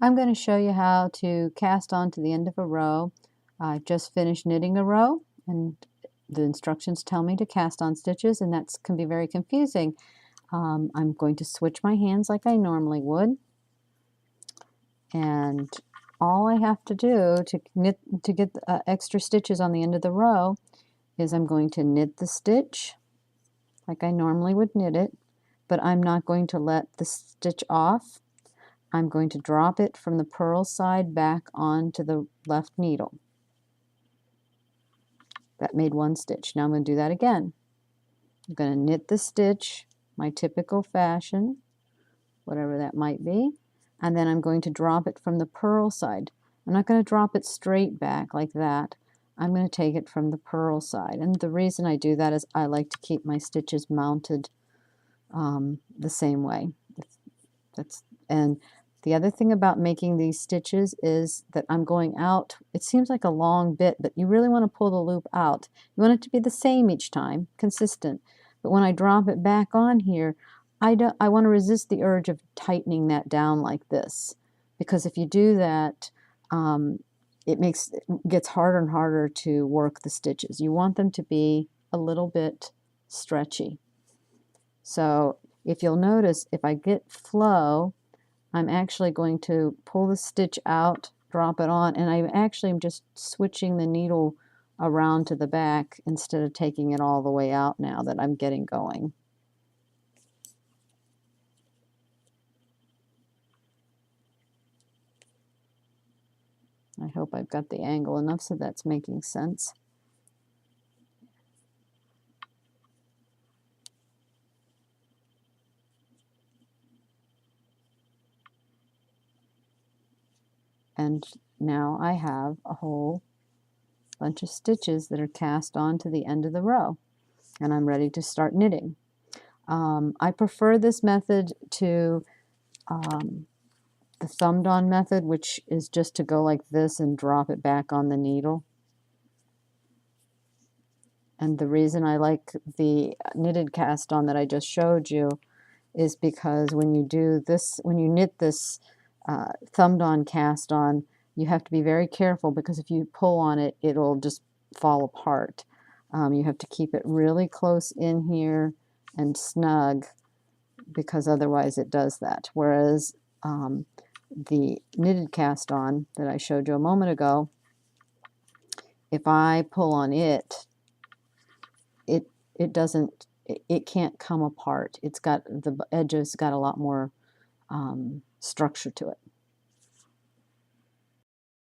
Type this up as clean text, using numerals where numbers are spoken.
I'm going to show you how to cast on to the end of a row. I've just finished knitting a row and the instructions tell me to cast on stitches, and that can be very confusing. I'm going to switch my hands like I normally would, and all I have to do to get extra stitches on the end of the row is I'm going to knit the stitch like I normally would knit it, but I'm not going to let the stitch off. I'm going to drop it from the purl side back onto the left needle. That made one stitch. Now I'm going to do that again. I'm going to knit the stitch, my typical fashion, whatever that might be, and then I'm going to drop it from the purl side. I'm not going to drop it straight back like that. I'm going to take it from the purl side. And the reason I do that is I like to keep my stitches mounted the same way. And the other thing about making these stitches is that I'm going out. It seems like a long bit, but you really want to pull the loop out. You want it to be the same each time, consistent. But when I drop it back on here, I want to resist the urge of tightening that down like this, because if you do that, it gets harder and harder to work the stitches. You want them to be a little bit stretchy. So if you'll notice, if I get flow, I'm actually going to pull the stitch out, drop it on, and I actually am just switching the needle around to the back instead of taking it all the way out now that I'm getting going. I hope I've got the angle enough so that's making sense. And now I have a whole bunch of stitches that are cast on to the end of the row, and I'm ready to start knitting. I prefer this method to the thumbed on method, which is just to go like this and drop it back on the needle. And the reason I like the knitted cast on that I just showed you is because when you do this, when you knit this thumbed on cast on, you have to be very careful, because if you pull on it, it'll just fall apart. You have to keep it really close in here and snug, because otherwise it does that. Whereas the knitted cast on that I showed you a moment ago, if I pull on it, it can't come apart. It's got, the edges got a lot more structure to it.